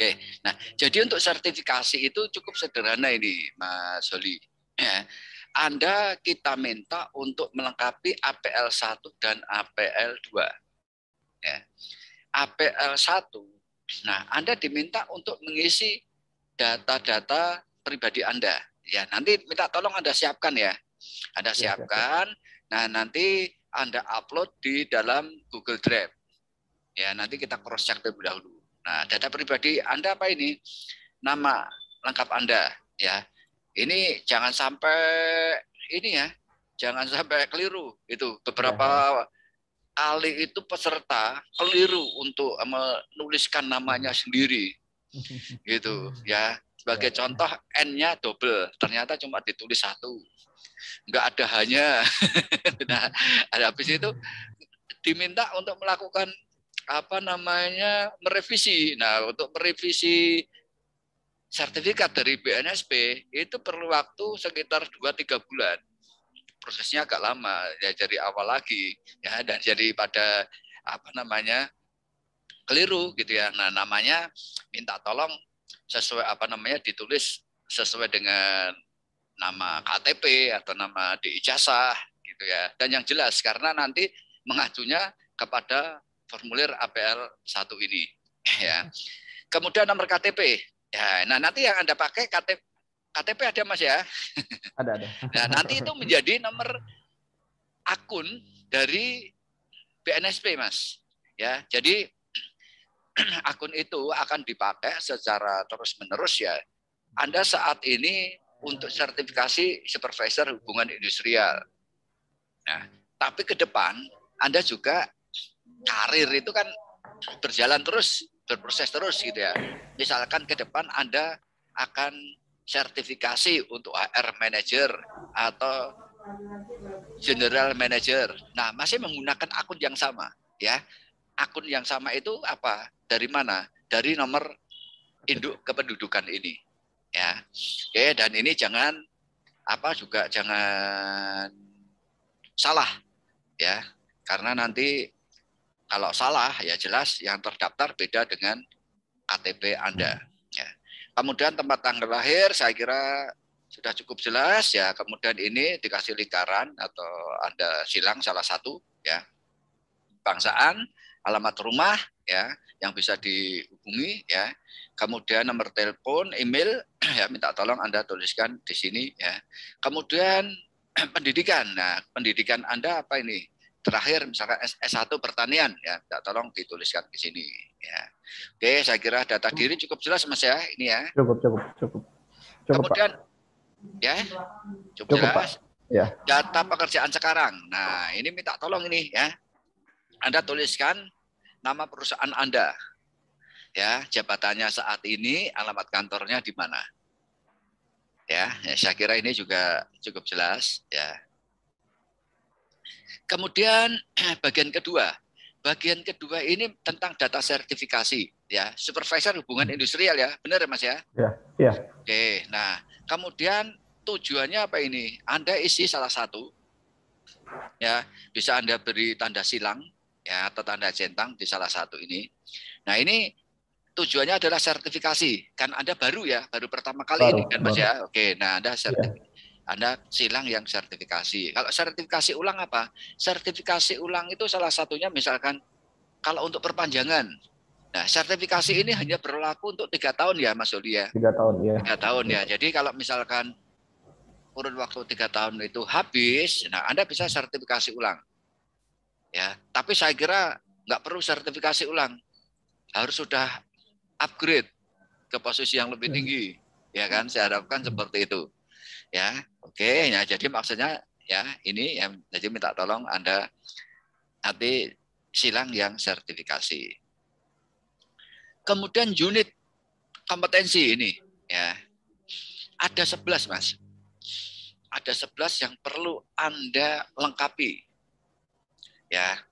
Oke, nah jadi untuk sertifikasi itu cukup sederhana ini, Mas Holi. Ya, Anda kita minta untuk melengkapi APL 1 dan APL 2. Ya. APL 1, nah Anda diminta untuk mengisi data-data pribadi Anda. Ya, nanti minta tolong Anda siapkan ya. Anda siapkan, nah nanti Anda upload di dalam Google Drive. Ya, nanti kita cross check terlebih dahulu. Nah, data pribadi Anda apa ini? Nama lengkap Anda, ya. Ini jangan sampai ini ya, jangan sampai keliru. Itu beberapa kali itu peserta keliru untuk menuliskan namanya sendiri, gitu ya. Sebagai contoh N-nya double, ternyata cuma ditulis 1, nggak ada hanya. Nah, habis itu diminta untuk melakukan merevisi. Nah, untuk merevisi sertifikat dari BNSP itu perlu waktu sekitar 2-3 bulan. Prosesnya agak lama ya, dari awal lagi ya, dan jadi pada keliru gitu ya. Nah, namanya minta tolong sesuai ditulis sesuai dengan nama KTP atau nama di ijazah gitu ya. Dan yang jelas karena nanti mengajunya kepada formulir APL 1 ini ya. Kemudian nomor KTP. Ya, nah nanti yang Anda pakai KTP ada Mas ya? Ada. Nah, nanti itu menjadi nomor akun dari BNSP, Mas. Ya, jadi akun itu akan dipakai secara terus-menerus ya. Anda saat ini untuk sertifikasi supervisor hubungan industrial. Nah, tapi ke depan Anda juga karir itu kan berjalan terus, berproses terus gitu ya. Misalkan ke depan Anda akan sertifikasi untuk HR manager atau general manager. Nah, masih menggunakan akun yang sama ya. Akun yang sama itu apa? Dari mana? Dari nomor induk kependudukan ini. Ya. Oke, dan ini jangan jangan salah ya. Karena nanti kalau salah ya jelas yang terdaftar beda dengan KTP Anda. Ya. Kemudian tempat tanggal lahir saya kira sudah cukup jelas ya. Kemudian ini dikasih lingkaran atau Anda silang salah satu ya. Bangsaan, alamat rumah ya yang bisa dihubungi ya. Kemudian nomor telepon, email ya minta tolong Anda tuliskan di sini ya. Kemudian pendidikan. Nah, pendidikan Anda apa ini? Terakhir misalkan S1 pertanian ya, minta tolong dituliskan di sini ya. Oke, saya kira data diri cukup jelas Mas ya, ini ya. Cukup. Kemudian Pak. Ya, cukup jelas. Pak. Ya. Data pekerjaan sekarang. Nah, ini minta tolong ini ya. Anda tuliskan nama perusahaan Anda. Ya, jabatannya saat ini, alamat kantornya di mana. Ya, saya kira ini juga cukup jelas ya. Kemudian bagian kedua. Bagian kedua ini tentang data sertifikasi ya, supervisor hubungan industrial ya. Benar ya Mas ya? Ya. Oke, nah, kemudian tujuannya apa ini? Anda isi salah satu ya, bisa Anda beri tanda silang ya atau tanda centang di salah satu ini. Nah, ini tujuannya adalah sertifikasi. Kan Anda baru ya, baru pertama kali ini kan Mas ya. Oke, nah Anda silang yang sertifikasi. Kalau sertifikasi ulang apa? Sertifikasi ulang itu salah satunya misalkan kalau untuk perpanjangan. Nah, sertifikasi ini hanya berlaku untuk 3 tahun ya Mas Doli ya. 3 tahun ya. 3 tahun ya. Jadi kalau misalkan kurun waktu 3 tahun itu habis, nah Anda bisa sertifikasi ulang. Ya, tapi saya kira nggak perlu sertifikasi ulang. Harus sudah upgrade ke posisi yang lebih tinggi. Ya kan, saya harapkan seperti itu. Ya, oke. Ya, jadi maksudnya ya ini yang jadi minta tolong Anda nanti silang yang sertifikasi. Kemudian unit kompetensi ini ya. Ada 11 Mas. Ada 11 yang perlu Anda lengkapi. Ya.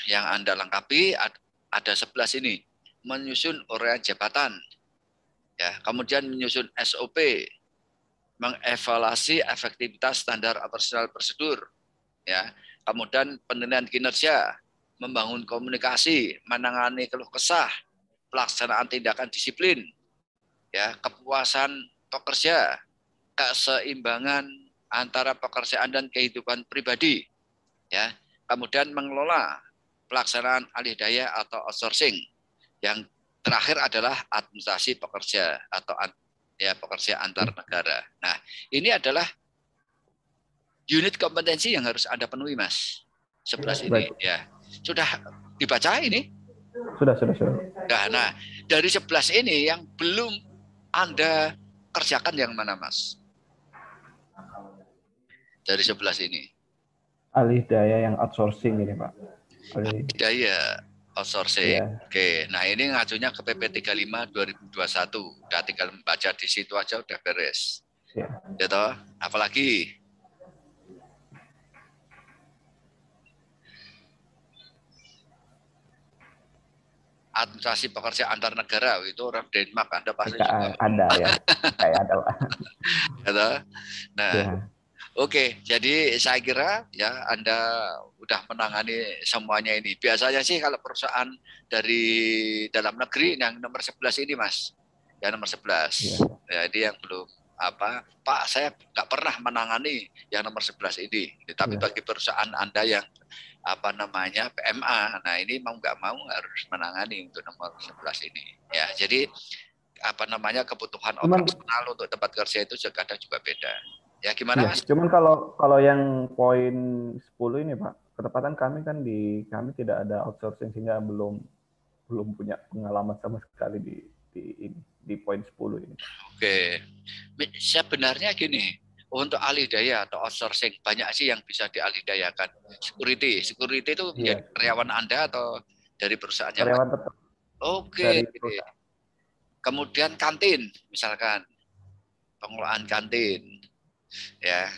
Yang Anda lengkapi ada 11 ini. Menyusun uraian jabatan. Ya, kemudian menyusun SOP, mengevaluasi efektivitas standar operasional prosedur, ya. Kemudian penilaian kinerja, membangun komunikasi, menangani keluh kesah, pelaksanaan tindakan disiplin, ya, kepuasan pekerja, keseimbangan antara pekerjaan dan kehidupan pribadi, ya. Kemudian mengelola pelaksanaan alih daya atau outsourcing. Yang terakhir adalah administrasi pekerja atau ya pekerja antar negara. Nah, ini adalah unit kompetensi yang harus Anda penuhi, Mas. 11 ini, ya. Sudah dibaca ini? Sudah. Nah, dari 11 ini yang belum Anda kerjakan yang mana, Mas? Dari 11 ini. Alih daya yang outsourcing ini, Pak. Alih daya outsourcing. Ya. Oke, nah ini ngajunya ke PP 35 2021. Udah tinggal membaca di situ aja udah beres. Ya. Gitu. Apalagi? Administrasi pekerja antar negara itu orang Denmark, Anda pasti juga ada ya. Kayak ada, Pak. Gitu. Nah, ya. Oke, jadi saya kira ya Anda udah menangani semuanya ini. Biasanya sih kalau perusahaan dari dalam negeri yang nomor 11 ini, Mas. Ya nomor 11. Ya. Jadi yang belum Pak, saya nggak pernah menangani yang nomor 11 ini. Tapi bagi perusahaan Anda yang PMA, nah ini mau nggak mau harus menangani untuk nomor 11 ini. Ya, jadi kebutuhan operasional untuk tempat kerja itu kadang juga beda. Ya gimana, Mas? Cuman kalau yang poin 10 ini, Pak, ketepatan kami kan kami tidak ada outsourcing sehingga belum punya pengalaman sama sekali di poin 10 ini. Oke. Sebenarnya gini, untuk alih daya atau outsourcing banyak sih yang bisa dialihdayakan. Security itu menjadi karyawan Anda atau dari perusahaannya? Karyawan tetap. Oke. Kemudian kantin, misalkan pengelolaan kantin. Ya,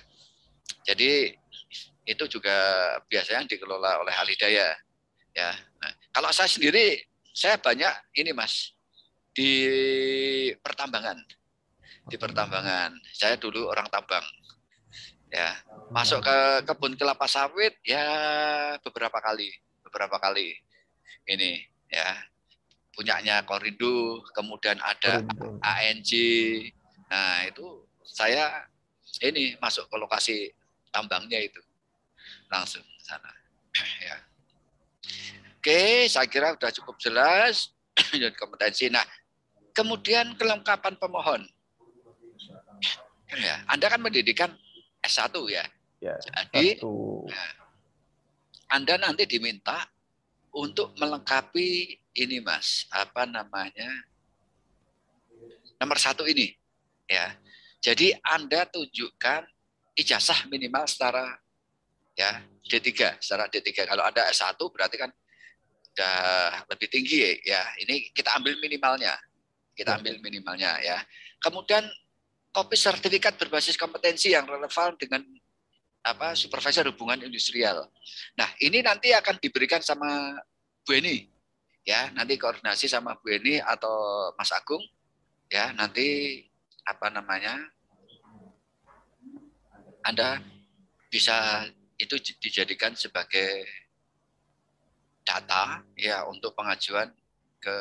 jadi itu juga biasanya dikelola oleh alih daya. Ya, nah, kalau saya sendiri, saya banyak ini, Mas, di pertambangan. Di pertambangan, saya dulu orang tambang. Ya, masuk ke kebun kelapa sawit ya beberapa kali ini ya, punyanya Korindo, kemudian ada ANJ. Nah itu saya ini masuk ke lokasi tambangnya itu langsung ke sana. Ya. Oke, saya kira sudah cukup jelas kompetensi. Nah, kemudian kelengkapan pemohon. Ya, Anda kan pendidikan S1 ya. Jadi Anda nanti diminta untuk melengkapi ini, Mas, nomor 1 ini ya. Jadi Anda tunjukkan ijazah minimal secara ya D3, secara D3. Kalau ada S1 berarti kan udah lebih tinggi ya. Ini kita ambil minimalnya. Ya. Kemudian kopi sertifikat berbasis kompetensi yang relevan dengan supervisor hubungan industrial. Nah, ini nanti akan diberikan sama Bu Eni. Ya, nanti koordinasi sama Bu Eni atau Mas Agung. Ya, nanti Anda bisa itu dijadikan sebagai data ya untuk pengajuan ke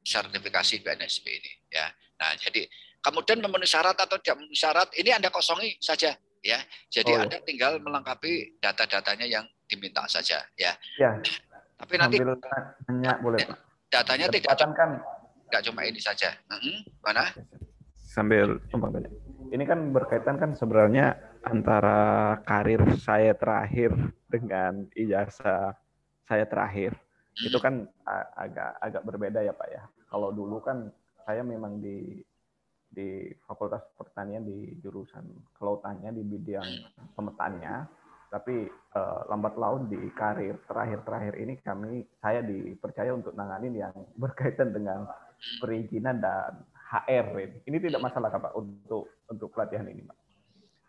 sertifikasi BNSP ini ya. Nah, jadi kemudian memenuhi syarat atau tidak memenuhi syarat ini Anda kosongi saja ya. Jadi Anda tinggal melengkapi data-datanya yang diminta saja ya. Ya. Tapi nanti nanya boleh, Pak. Datanya tidak cuma ini saja. Mana? Sambil numpang tanya. Ini kan berkaitan kan sebenarnya antara karir saya terakhir dengan ijazah saya terakhir. Itu kan agak berbeda ya, Pak ya. Kalau dulu kan saya memang di Fakultas Pertanian di jurusan kelautannya di bidang pemetannya, tapi lambat laun di karir terakhir ini saya dipercaya untuk nanganin yang berkaitan dengan perizinan dan HR ini. Ini tidak masalah Pak untuk pelatihan ini, Pak?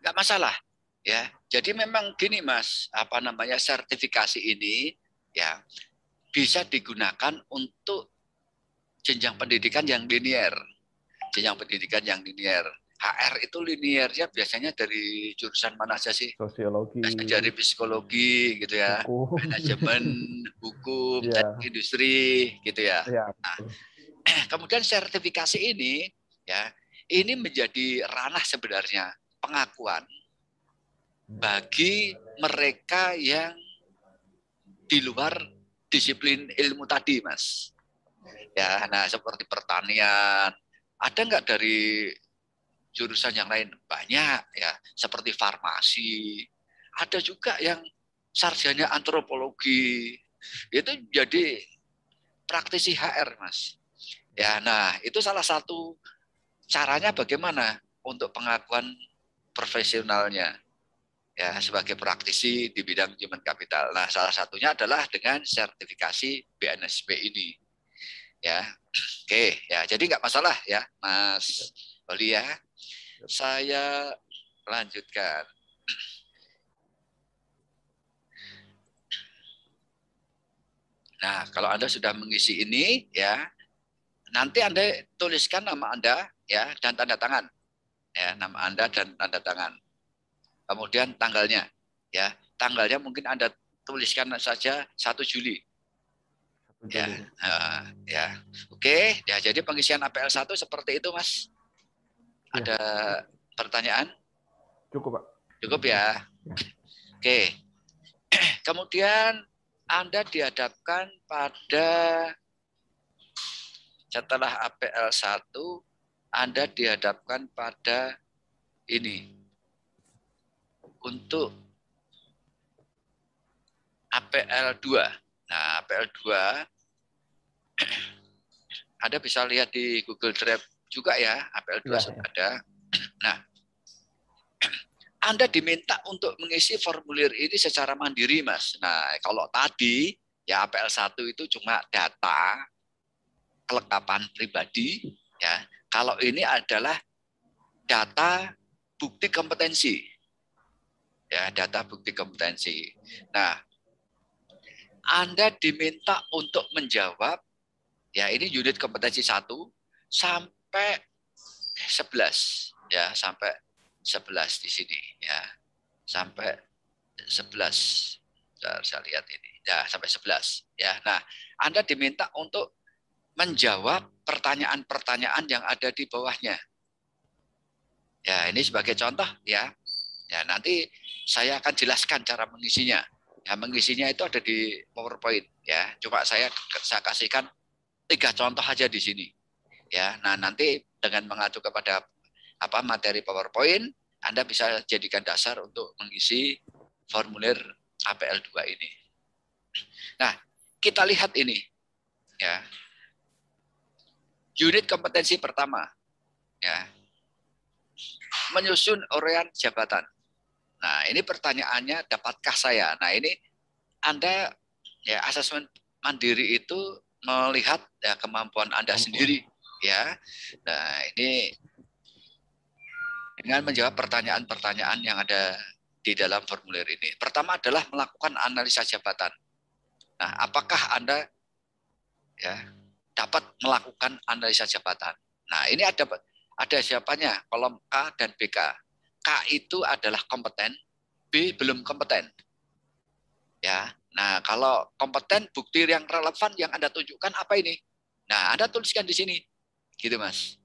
Nggak masalah ya. Jadi memang gini, Mas, sertifikasi ini ya bisa digunakan untuk jenjang pendidikan yang linier. HR itu linearnya biasanya dari jurusan mana aja sih? Sosiologi, Biasanya dari psikologi gitu ya, hukum. manajemen, hukum, Ya, teknik industri gitu ya. ya. Nah, kemudian sertifikasi ini ya, ini menjadi ranah sebenarnya pengakuan bagi mereka yang di luar disiplin ilmu tadi, Mas. Ya, nah seperti pertanian, ada nggak dari jurusan yang lain? Banyak ya, seperti farmasi. Ada juga yang sarjana antropologi. Itu jadi praktisi HR, Mas. Ya, nah itu salah satu caranya bagaimana untuk pengakuan profesionalnya ya sebagai praktisi di bidang human capital. Nah, salah satunya adalah dengan sertifikasi BNSP ini. Ya, oke, ya. Jadi nggak masalah ya, Mas Oli ya. Saya lanjutkan. Nah, kalau Anda sudah mengisi ini ya, nanti Anda tuliskan nama Anda ya dan tanda tangan. Ya, nama Anda dan tanda tangan. Kemudian tanggalnya ya. Tanggalnya mungkin Anda tuliskan saja 1 Juli. Ya, ya. Oke, ya jadi pengisian APL 1 seperti itu, Mas. Ada pertanyaan? Cukup, Pak. Cukup ya. Oke. Kemudian Anda dihadapkan pada setelah APL 1, Anda dihadapkan pada ini. Untuk APL 2. Nah, APL 2 Anda bisa lihat di Google Drive juga ya, APL 2 Ya, sudah ada. Nah, Anda diminta untuk mengisi formulir ini secara mandiri, Mas. Nah, kalau tadi ya APL 1 itu cuma data kelengkapan pribadi, ya. Kalau ini adalah data bukti kompetensi. Ya, data bukti kompetensi. Nah, Anda diminta untuk menjawab ya ini unit kompetensi 1 sampai 11 ya, sampai 11 di sini ya. Sampai 11. Saya lihat ini. Ya, sampai 11 ya. Nah, Anda diminta untuk menjawab pertanyaan-pertanyaan yang ada di bawahnya. Ya, ini sebagai contoh ya. Ya, nanti saya akan jelaskan cara mengisinya. Ya, mengisinya itu ada di PowerPoint ya. Coba saya kasihkan 3 contoh aja di sini. Ya, nah nanti dengan mengacu kepada materi PowerPoint, Anda bisa jadikan dasar untuk mengisi formulir APL 2 ini. Nah, kita lihat ini ya. Unit kompetensi pertama ya. Menyusun uraian jabatan. Nah, ini pertanyaannya, dapatkah saya? Nah, ini Anda ya asesmen mandiri itu melihat ya kemampuan Anda sendiri ya. Nah, ini dengan menjawab pertanyaan-pertanyaan yang ada di dalam formulir ini. Pertama adalah melakukan analisa jabatan. Nah, apakah Anda ya dapat melakukan analisa jabatan? Nah, ini ada siapanya, kolom K dan BK. K itu adalah kompeten, B belum kompeten. Ya. Nah, kalau kompeten, bukti yang relevan yang Anda tunjukkan apa ini? Nah, Anda tuliskan di sini. Gitu, Mas.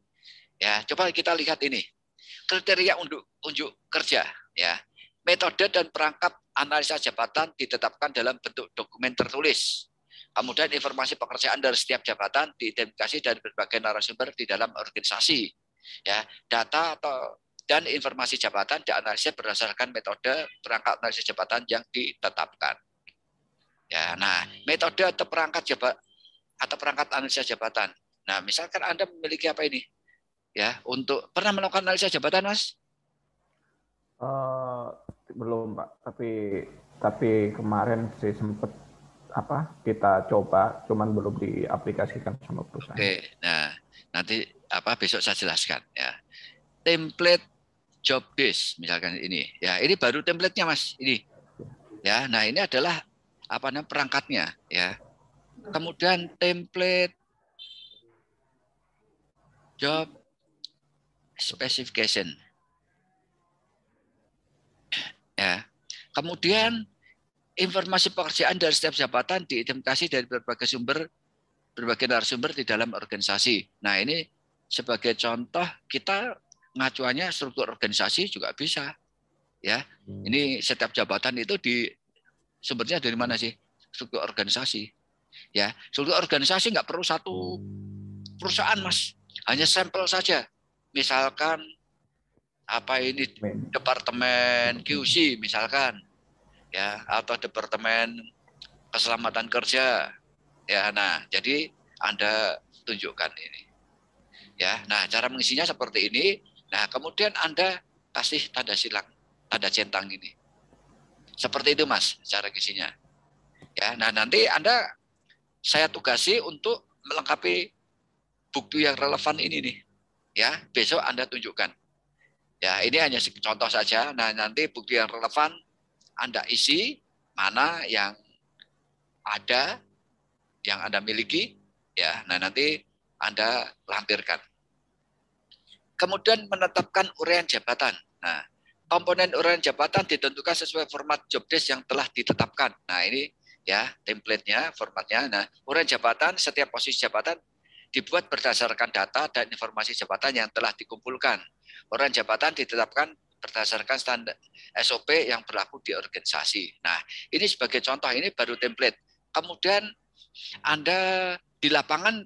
Ya, coba kita lihat ini. Kriteria unjuk kerja, ya. Metode dan perangkat analisa jabatan ditetapkan dalam bentuk dokumen tertulis. Kemudian informasi pekerjaan dari setiap jabatan diidentifikasi dari berbagai narasumber di dalam organisasi. Ya, data dan informasi jabatan dianalisis berdasarkan metode perangkat analisa jabatan yang ditetapkan. Ya, nah, metode atau perangkat analisa jabatan. Nah, misalkan Anda memiliki apa ini? Ya, untuk pernah melakukan analisa jabatan, Mas? Belum, Pak. Tapi kemarin sih sempat kita coba, cuman belum diaplikasikan sama perusahaan. Oke, nah nanti besok saya jelaskan ya. Template job desk misalkan ini, ya ini baru template-nya, Mas. Ini, ya. Nah ini adalah perangkatnya, ya. Kemudian template job specification. Ya. Kemudian informasi pekerjaan dari setiap jabatan diidentifikasi dari berbagai narasumber di dalam organisasi. Nah, ini sebagai contoh kita ngacuannya struktur organisasi juga bisa. Ya, ini setiap jabatan itu sumbernya dari mana sih? Struktur organisasi. Ya, struktur organisasi nggak perlu satu perusahaan, Mas. Hanya sampel saja. Misalkan apa ini departemen QC misalkan, ya, atau departemen keselamatan kerja. Ya, nah, jadi Anda tunjukkan ini. Ya, nah, cara mengisinya seperti ini. Nah, kemudian Anda kasih tanda silang, tanda centang ini. Seperti itu, Mas, cara ngisinya. Ya, nah, nanti saya tugasi untuk melengkapi bukti yang relevan ini nih. Ya, besok Anda tunjukkan. Ya, ini hanya contoh saja. Nah, nanti bukti yang relevan Anda isi, mana yang ada, yang Anda miliki, ya. Nah, nanti Anda lampirkan. Kemudian menetapkan uraian jabatan. Nah, komponen uraian jabatan ditentukan sesuai format job desk yang telah ditetapkan. Nah, ini ya template-nya, formatnya. Nah, uraian jabatan, setiap posisi jabatan dibuat berdasarkan data dan informasi jabatan yang telah dikumpulkan. Uraian jabatan ditetapkan berdasarkan standar SOP yang berlaku di organisasi. Nah, ini sebagai contoh, ini baru template. Kemudian Anda di lapangan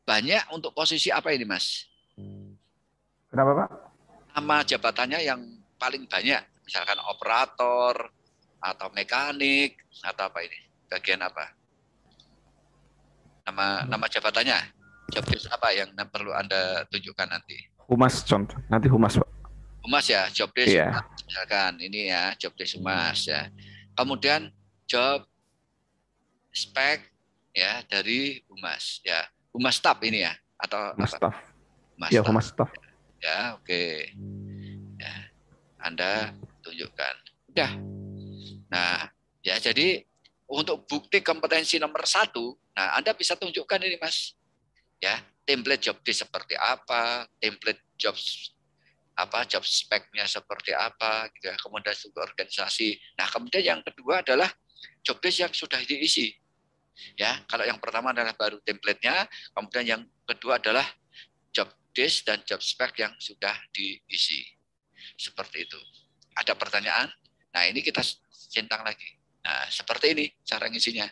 banyak untuk posisi apa ini, Mas? Kenapa, Pak? Nama jabatannya yang paling banyak, misalkan operator atau mekanik atau apa ini? Bagian apa? Nama jabatannya, job desk apa yang perlu Anda tunjukkan nanti? Humas contoh. Nanti humas, Pak. Humas ya, job desk Iya. humas, misalkan ini ya, job desk humas ya. Kemudian job spek ya dari humas ya. Humas staff ini ya atau Humas apa? staff. Humas Ya, staff. humas staff. Ya, oke. Ya, Anda tunjukkan. Udah. Nah, ya jadi untuk bukti kompetensi nomor 1, nah Anda bisa tunjukkan ini, Mas. Ya, template job desk seperti apa, template job speknya seperti apa, gitu ya. Kemudian struktur organisasi. Nah, kemudian yang kedua adalah job desk yang sudah diisi. Ya, kalau yang pertama adalah baru template-nya, kemudian yang kedua adalah job desk dan job spek yang sudah diisi. Seperti itu. Ada pertanyaan? Nah, ini kita centang lagi. Nah, seperti ini cara ngisinya.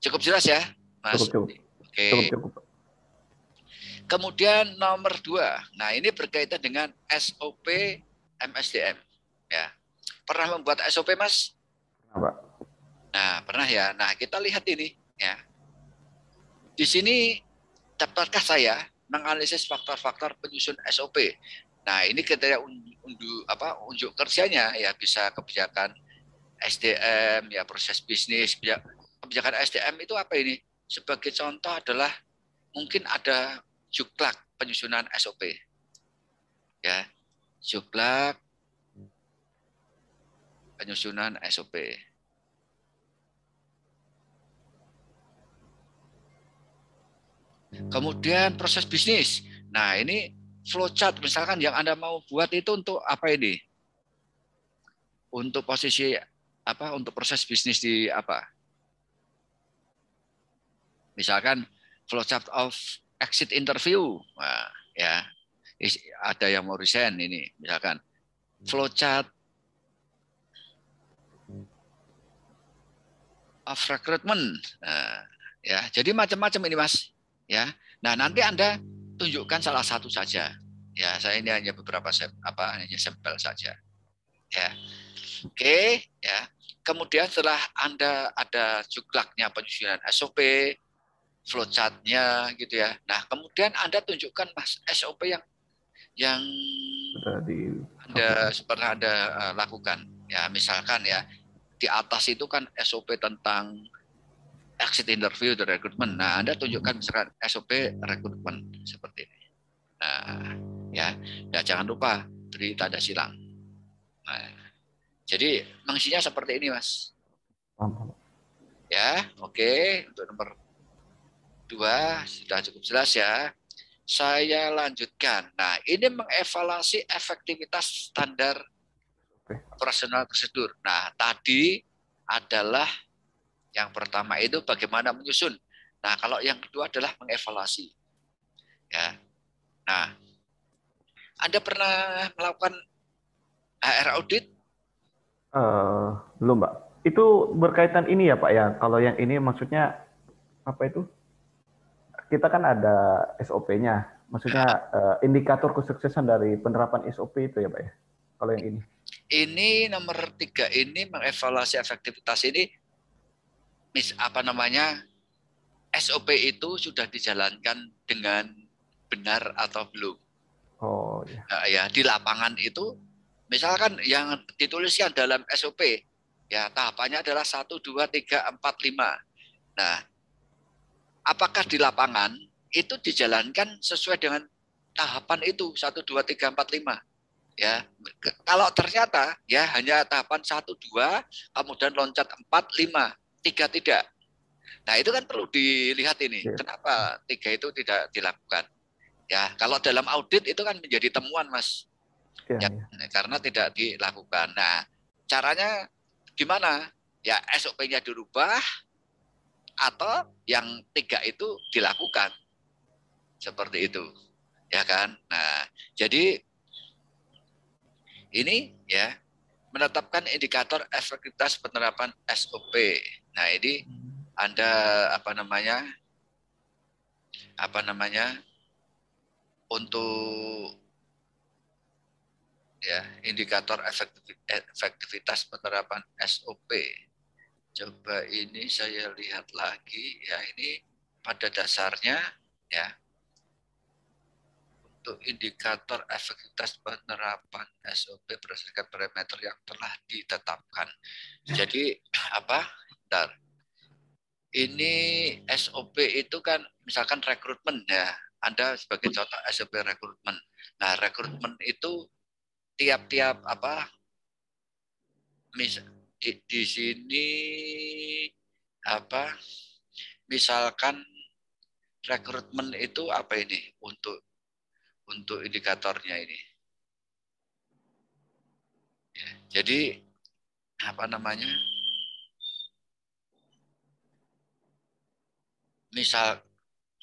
Cukup jelas ya, Mas? Cukup. Oke. Cukup. Kemudian nomor 2. Nah, ini berkaitan dengan SOP MSDM. Ya. Pernah membuat SOP, Mas? Pernah, Pak. Nah, pernah ya. Nah, kita lihat ini ya. Di sini dapatkah saya menganalisis faktor-faktor penyusun SOP? Nah, ini kriteria unjuk kerjanya ya, bisa kebijakan SDM ya, proses bisnis. Kebijakan SDM itu apa ini? Sebagai contoh adalah mungkin ada juklak penyusunan SOP. Ya, juklak penyusunan SOP. Kemudian proses bisnis. Nah, ini flowchart misalkan yang Anda mau buat itu untuk apa ini? Untuk posisi apa? Untuk proses bisnis di apa? Misalkan flowchart of exit interview. Nah, ya. Ada yang mau resign ini, misalkan flowchart of recruitment. Nah, ya, jadi macam-macam ini, Mas. Ya. Nah, nanti Anda tunjukkan salah satu saja. Ya, saya ini hanya beberapa hanya sampel saja. Ya. Oke, ya. Kemudian setelah Anda ada juklaknya penyusunan SOP, flowchart-nya gitu ya. Nah, kemudian Anda tunjukkan Mas SOP yang Anda pernah Anda lakukan. Ya, misalkan ya, di atas itu kan SOP tentang exit interview dan rekrutmen. Nah, Anda tunjukkan misalkan SOP rekrutmen seperti ini. Nah, ya, jangan lupa beri tanda silang. Nah, jadi mengisinya seperti ini, Mas. Ya, oke. Untuk nomor 2 sudah cukup jelas ya. saya lanjutkan. Nah, ini mengevaluasi efektivitas standar operasional prosedur. Nah, tadi adalah yang pertama itu bagaimana menyusun. Nah, kalau yang kedua adalah mengevaluasi. Ya. Nah, Anda pernah melakukan HR audit? Belum, Pak. Itu berkaitan ini ya, Pak ya. Kalau yang ini maksudnya apa itu? Kita kan ada SOP-nya. Maksudnya Nah, indikator kesuksesan dari penerapan SOP itu ya, Pak ya. Kalau yang ini. ini nomor 3 ini mengevaluasi efektivitas ini, apa namanya, SOP itu sudah dijalankan dengan benar atau belum. Oh ya. Ya, di lapangan itu, misalkan yang dituliskan dalam SOP, ya tahapannya adalah 1, 2, 3, 4, 5. Nah, apakah di lapangan itu dijalankan sesuai dengan tahapan itu 1, 2, 3, 4, 5? Ya, kalau ternyata ya hanya tahapan 1, 2, kemudian loncat 4, 5, 3 tidak. Nah, itu kan perlu dilihat ini. Yes. Kenapa 3 itu tidak dilakukan? Ya, kalau dalam audit itu kan menjadi temuan, Mas. Ya, Ya, ya. karena tidak dilakukan. Nah, caranya gimana? Ya, SOP-nya dirubah atau yang 3 itu dilakukan. Seperti itu. Ya kan? Nah, jadi ini ya menetapkan indikator efektivitas penerapan SOP. Nah, ini Anda apa namanya untuk ya indikator efektivitas penerapan SOP. Coba ini saya lihat lagi ya, ini pada dasarnya ya untuk indikator efektivitas penerapan SOP berdasarkan parameter yang telah ditetapkan. Jadi apa? Bentar. Ini SOP itu kan misalkan rekrutmen ya. Anda sebagai contoh SOP rekrutmen. Nah, rekrutmen itu tiap-tiap apa? Di sini apa? Misalkan rekrutmen itu apa ini untuk indikatornya ini. Ya, jadi apa namanya?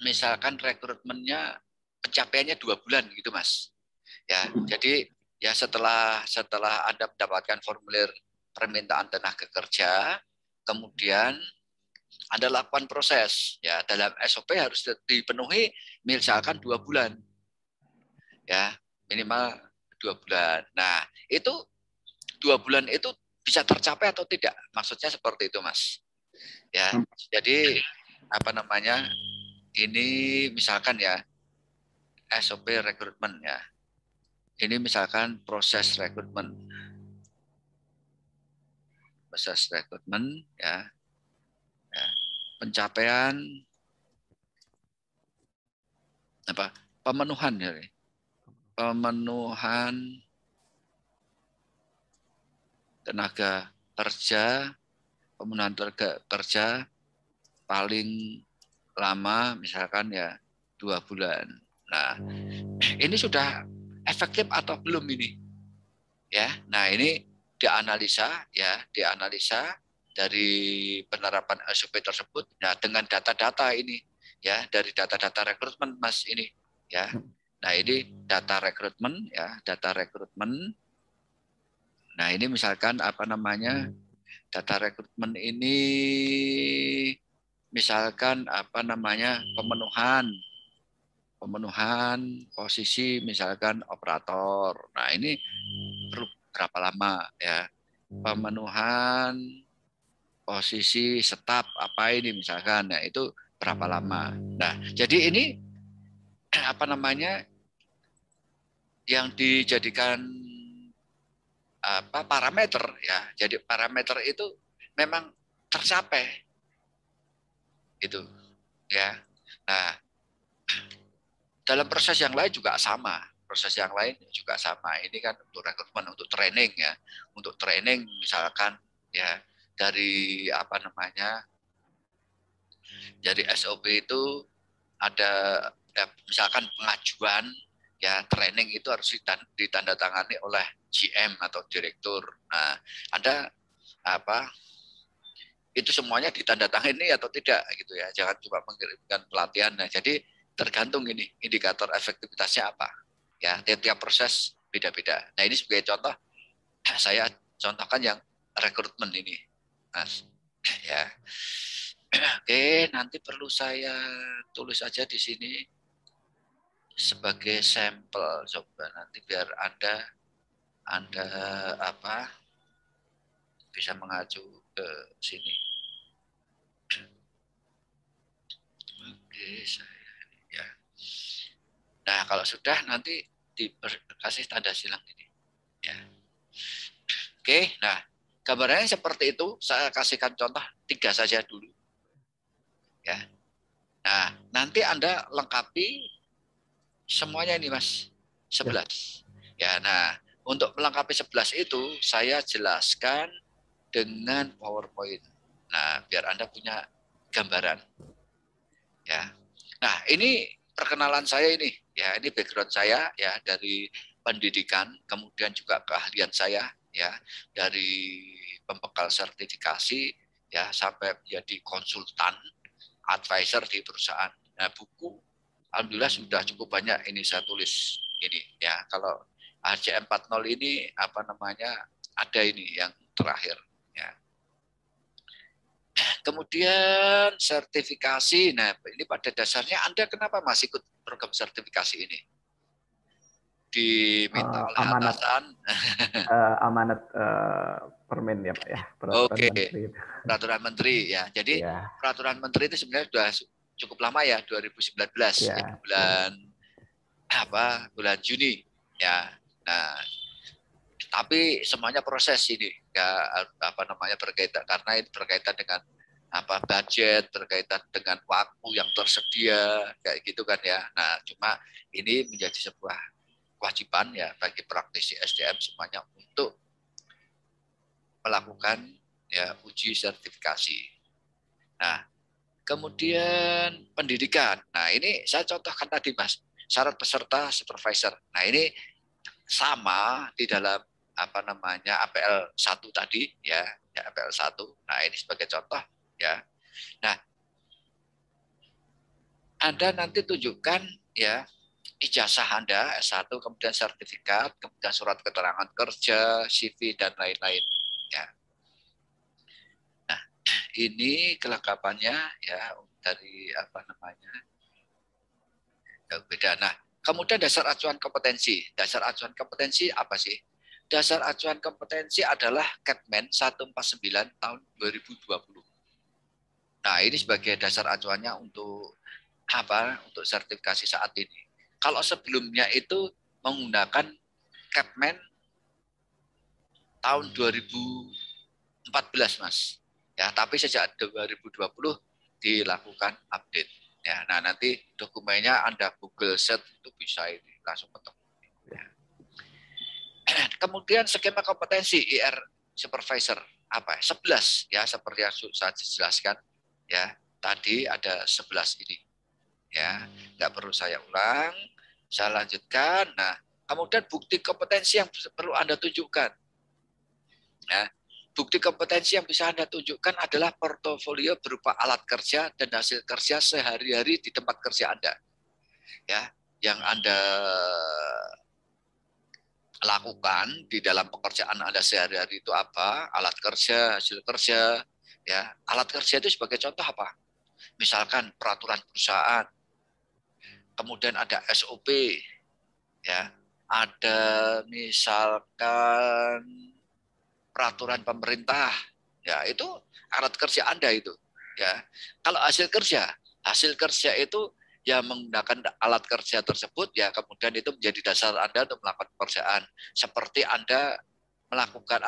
Misalkan rekrutmennya pencapaiannya 2 bulan gitu, Mas. Ya, jadi ya setelah Anda mendapatkan formulir permintaan tenaga kerja, kemudian Anda lakukan proses. Ya, dalam SOP harus dipenuhi misalkan 2 bulan. Ya, minimal 2 bulan. Nah, itu 2 bulan itu bisa tercapai atau tidak? Maksudnya seperti itu, Mas. Ya, jadi apa namanya? Ini misalkan ya SOP rekrutmen ya. Ini misalkan proses rekrutmen ya, ya. Pencapaian apa? Pemenuhan ya. Pemenuhan tenaga kerja, pemenuhan tenaga kerja paling lama misalkan ya 2 bulan. Nah, ini sudah efektif atau belum ini? Ya, nah ini dianalisa dari penerapan SOP tersebut. Nah, dengan data-data ini ya, dari data-data rekrutmen Mas ini ya. Nah, ini data rekrutmen ya, data rekrutmen. Nah, ini misalkan apa namanya? Data rekrutmen ini misalkan apa namanya? Pemenuhan posisi misalkan operator. Nah, ini perlu berapa lama ya? Pemenuhan posisi staf apa ini misalkan, nah itu berapa lama. Nah, jadi ini apa namanya yang dijadikan apa parameter ya. Jadi parameter itu memang tercapai itu ya. Nah, dalam proses yang lain juga sama. Proses yang lain juga sama. Ini kan untuk rekrutmen, untuk training ya. Untuk training misalkan ya dari apa namanya, jadi SOP itu ada misalkan pengajuan ya training itu harus ditandatangani oleh GM atau direktur. Nah, Anda itu semuanya ditandatangani atau tidak gitu ya. Jangan cuma mengirimkan pelatihan. Nah, jadi tergantung ini indikator efektivitasnya apa. Ya, tiap proses beda-beda. Nah, ini sebagai contoh saya contohkan yang rekrutmen ini, Mas. Ya. Oke, nanti perlu saya tulis aja di sini sebagai sampel. Coba nanti biar Anda bisa mengacu ke sini. Oke, ya. Nah, kalau sudah nanti dikasih tanda silang ini. Ya. Oke, nah gambarannya seperti itu. Saya kasihkan contoh 3 saja dulu. Ya. Nah, nanti Anda lengkapi semuanya ini, Mas. 11. Ya, nah, untuk melengkapi 11 itu saya jelaskan dengan PowerPoint. Nah, biar Anda punya gambaran. Ya. Nah, ini perkenalan saya ini. Ya, ini background saya ya dari pendidikan, kemudian juga keahlian saya ya dari pembekal sertifikasi ya sampai menjadi konsultan, advisor di perusahaan. Nah, buku alhamdulillah sudah cukup banyak ini saya tulis ini ya. Kalau HCM 40 ini ada ini yang terakhir ya. Kemudian sertifikasi. Nah, ini pada dasarnya Anda kenapa masih ikut program sertifikasi ini? Diminta oleh amanat, atasan. amanat permen ya Pak ya, peraturan Oke, menteri. peraturan menteri ya. Jadi Ya, peraturan menteri itu sebenarnya sudah cukup lama ya, 2019 ya, ya, bulan Juni ya. Nah, tapi semuanya proses ini ya berkaitan karena itu berkaitan dengan budget, berkaitan dengan waktu yang tersedia kayak gitu kan ya. Nah, cuma ini menjadi sebuah kewajiban ya bagi praktisi SDM semuanya untuk melakukan ya uji sertifikasi. Nah, kemudian pendidikan. Nah, ini saya contohkan tadi Mas, syarat peserta supervisor. Nah, ini sama di dalam APL 1 tadi ya APL 1. Nah, ini sebagai contoh ya. Nah, Anda nanti tunjukkan ya ijazah Anda S1, kemudian sertifikat, kemudian surat keterangan kerja, CV dan lain-lain ya. Nah, ini kelengkapannya ya dari beda. Nah, kemudian dasar acuan kompetensi. Dasar acuan kompetensi apa sih? Dasar acuan kompetensi adalah Kepmen 149 tahun 2020. Nah, ini sebagai dasar acuannya untuk untuk sertifikasi saat ini. Kalau sebelumnya itu menggunakan Kepmen tahun 2014, Mas. Ya, tapi sejak 2020 dilakukan update. Ya, nah nanti dokumennya Anda Google Search itu bisa ini langsung ketemu. Ya. Kemudian skema kompetensi IR supervisor apa? 11 ya seperti yang saya jelaskan ya. Tadi ada 11 ini. Ya, nggak perlu saya ulang. Saya lanjutkan. Nah, kemudian bukti kompetensi yang perlu Anda tunjukkan. Ya, bukti kompetensi yang bisa Anda tunjukkan adalah portofolio berupa alat kerja dan hasil kerja sehari-hari di tempat kerja Anda. Ya, yang Anda lakukan di dalam pekerjaan Anda sehari-hari itu apa? Alat kerja, hasil kerja, ya. Alat kerja itu sebagai contoh apa? Misalkan peraturan perusahaan, kemudian ada SOP, ya. Ada misalkan peraturan pemerintah, ya itu alat kerja Anda itu, ya. Kalau hasil kerja itu ya menggunakan alat kerja tersebut ya kemudian itu menjadi dasar Anda untuk melakukan pekerjaan. Seperti Anda melakukan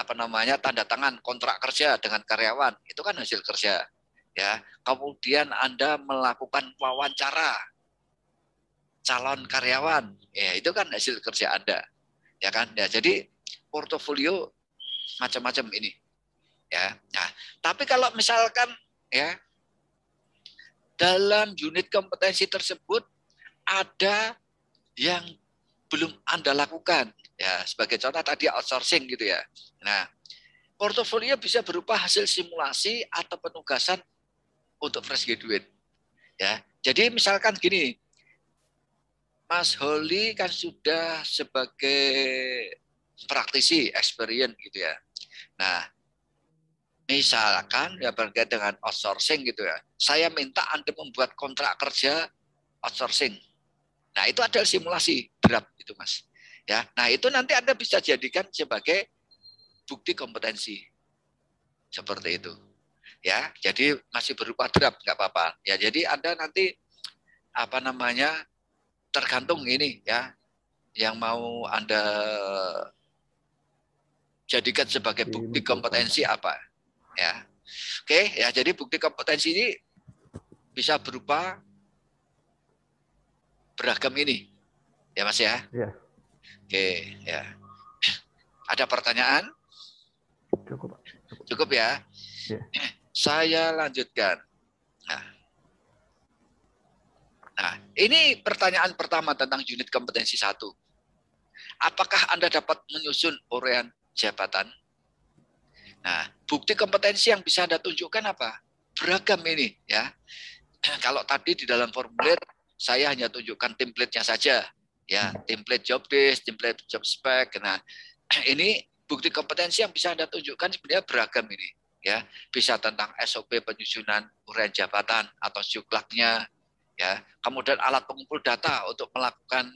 tanda tangan kontrak kerja dengan karyawan, itu kan hasil kerja, ya. Kemudian Anda melakukan wawancara calon karyawan, ya itu kan hasil kerja Anda, ya kan? Ya, jadi portofolio macam-macam ini, ya. Nah, tapi kalau misalkan ya dalam unit kompetensi tersebut ada yang belum Anda lakukan. Ya, sebagai contoh tadi outsourcing gitu ya. Nah, portofolio bisa berupa hasil simulasi atau penugasan untuk fresh graduate. Ya, jadi misalkan gini, Mas Holly kan sudah sebagai praktisi, experience gitu ya. Nah, misalkan ya berkait dengan outsourcing gitu ya. Saya minta Anda membuat kontrak kerja outsourcing. Nah, itu adalah simulasi draft itu, Mas. Ya. Nah, itu nanti Anda bisa jadikan sebagai bukti kompetensi. Seperti itu. Ya, jadi masih berupa draft nggak apa-apa. Ya, jadi Anda nanti apa namanya tergantung ini ya yang mau Anda jadikan sebagai bukti kompetensi apa ya. Oke, ya jadi bukti kompetensi ini bisa berupa beragam ini. Ya, Mas ya. Iya. Oke, ya. Ada pertanyaan? Cukup, Pak. Cukup ya. Iya. Saya lanjutkan. Nah, ini pertanyaan pertama tentang unit kompetensi 1. Apakah Anda dapat menyusun uraian jabatan? Nah, bukti kompetensi yang bisa Anda tunjukkan apa? Beragam ini ya. Kalau tadi di dalam formulir saya hanya tunjukkan template-nya saja. Ya, template job desk, template job spec. Nah, ini bukti kompetensi yang bisa Anda tunjukkan sebenarnya beragam ini. Ya, bisa tentang SOP penyusunan uraian jabatan atau juklaknya, ya. Kemudian alat pengumpul data untuk melakukan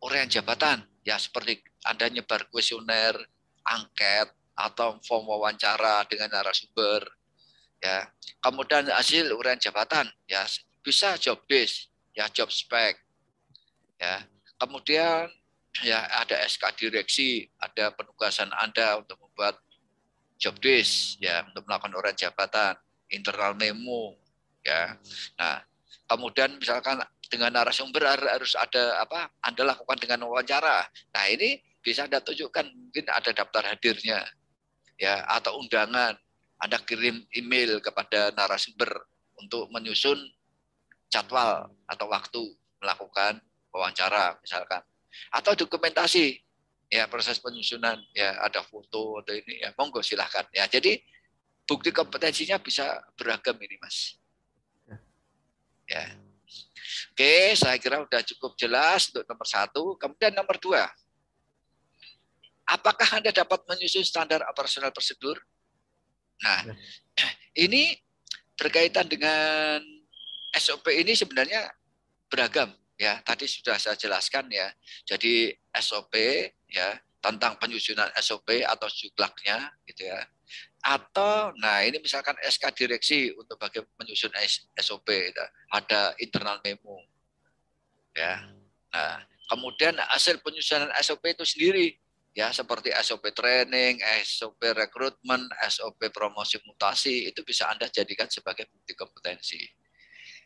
uraian jabatan, ya seperti Anda nyebar kuesioner, angket atau form wawancara dengan narasumber, ya. Kemudian hasil uraian jabatan, ya bisa job desk, ya job spec, ya. Kemudian ya ada SK direksi, ada penugasan Anda untuk membuat job desk, ya untuk melakukan uraian jabatan, internal memo, ya. Nah, kemudian misalkan dengan narasumber harus ada apa Anda lakukan dengan wawancara. Nah, ini bisa Anda tunjukkan, mungkin ada daftar hadirnya, ya atau undangan. Anda kirim email kepada narasumber untuk menyusun jadwal atau waktu melakukan wawancara misalkan. Atau dokumentasi, ya proses penyusunan, ya ada foto atau ini, ya monggo silahkan. Ya, jadi bukti kompetensinya bisa beragam ini, Mas. Ya. Oke, saya kira sudah cukup jelas untuk nomor 1. Kemudian nomor 2, apakah Anda dapat menyusun standar operasional prosedur? Nah, ini berkaitan dengan SOP ini sebenarnya beragam. Ya, tadi sudah saya jelaskan ya. Jadi SOP ya tentang penyusunan SOP atau juklaknya gitu ya. Atau nah ini misalkan SK direksi untuk bagaimana menyusun SOP, ada internal memo ya. Nah, kemudian hasil penyusunan SOP itu sendiri ya seperti SOP training, SOP rekrutmen, SOP promosi mutasi itu bisa Anda jadikan sebagai bukti kompetensi.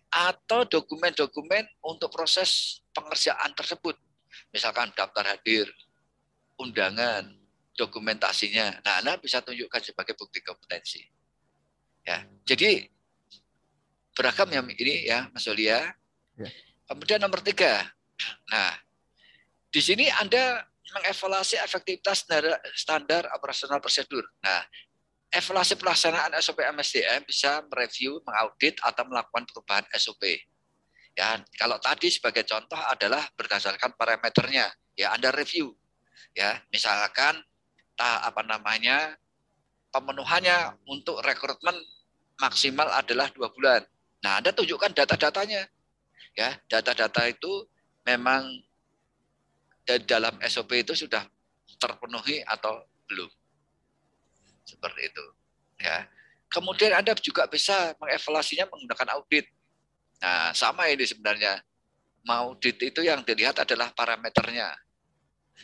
Atau dokumen-dokumen untuk proses pengerjaan tersebut. Misalkan daftar hadir, undangan, dokumentasinya. Nah, Anda bisa tunjukkan sebagai bukti kompetensi. Ya, jadi beragam ya ini ya, Mas Olia. Ya. Kemudian nomor 3. Nah, di sini Anda mengevaluasi efektivitas standar operasional prosedur. Nah, evaluasi pelaksanaan SOP MSDM bisa mereview, mengaudit, atau melakukan perubahan SOP. Ya, kalau tadi sebagai contoh adalah berdasarkan parameternya, ya Anda review. Ya, misalkan pemenuhannya untuk rekrutmen maksimal adalah 2 bulan. Nah, Anda tunjukkan data-datanya. Ya, data-data itu memang dalam SOP itu sudah terpenuhi atau belum. Seperti itu. Ya. Kemudian Anda juga bisa mengevaluasinya menggunakan audit. Nah, sama ini sebenarnya. Audit itu yang dilihat adalah parameternya.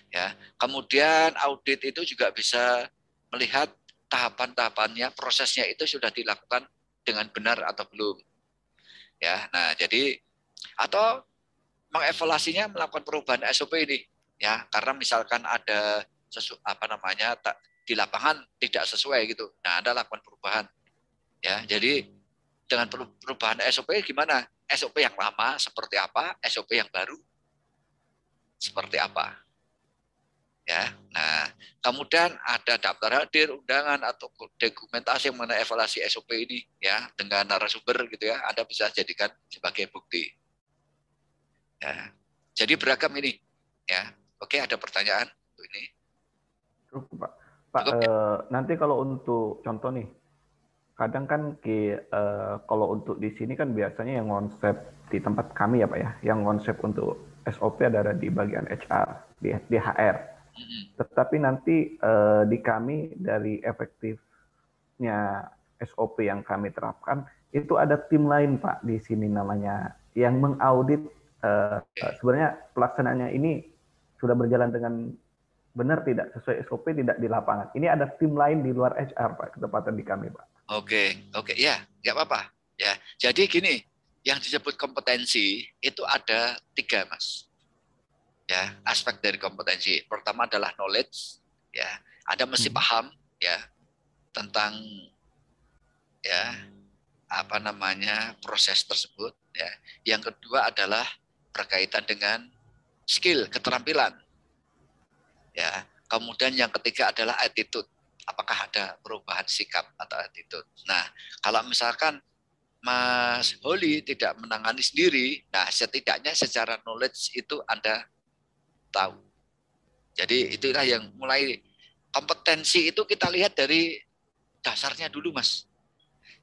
Ya. Kemudian audit itu juga bisa melihat tahapan-tahapannya, prosesnya itu sudah dilakukan dengan benar atau belum. Ya, nah jadi atau mengevaluasinya melakukan perubahan SOP ini, ya karena misalkan ada di lapangan tidak sesuai gitu. Nah, Anda lakukan perubahan. Ya, jadi dengan perubahan SOP gimana? SOP yang lama seperti apa, SOP yang baru seperti apa. Ya, nah kemudian ada daftar hadir, undangan atau dokumentasi mengenai evaluasi SOP ini ya dengan narasumber gitu ya, Anda bisa jadikan sebagai bukti. Ya, jadi beragam ini ya. Oke, ada pertanyaan untuk ini? Cukup, Pak. Pak, Cukup ya? nanti kalau untuk contoh nih, kadang kan kalau untuk di sini kan biasanya yang konsep di tempat kami ya Pak ya, yang konsep untuk SOP adalah di bagian HR, di HR. Tetapi nanti di kami dari efektifnya SOP yang kami terapkan, itu ada tim lain Pak di sini namanya, yang mengaudit sebenarnya pelaksanaannya ini sudah berjalan dengan benar tidak, sesuai SOP tidak di lapangan. Ini ada tim lain di luar HR Pak, ketepatan di kami Pak. Oke, ya, nggak apa-apa. Ya, jadi gini, yang disebut kompetensi itu ada 3, Mas. Ya, aspek dari kompetensi. Pertama adalah knowledge, ya. Anda mesti paham ya tentang ya apa namanya proses tersebut ya. Yang kedua adalah berkaitan dengan skill, keterampilan. Ya. Kemudian yang ketiga adalah attitude. Apakah ada perubahan sikap atau attitude. Nah, kalau misalkan Mas Holi tidak menangani sendiri, nah setidaknya secara knowledge itu Anda tahu. Jadi itulah yang mulai kompetensi itu kita lihat dari dasarnya dulu, Mas.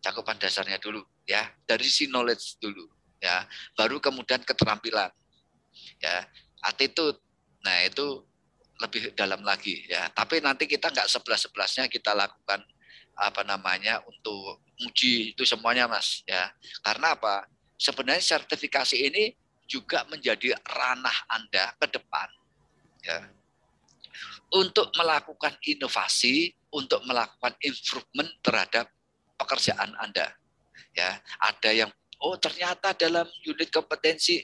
Cakupan dasarnya dulu, ya. Dari si knowledge dulu, ya. Baru kemudian keterampilan, ya. Attitude, nah itu lebih dalam lagi, ya. Tapi nanti kita nggak 11-11-nya kita lakukan apa namanya untuk uji itu semuanya, Mas, ya. Karena apa? Sebenarnya sertifikasi ini juga menjadi ranah Anda ke depan, ya, untuk melakukan inovasi, untuk melakukan improvement terhadap pekerjaan Anda. Ya, ada yang ternyata dalam unit kompetensi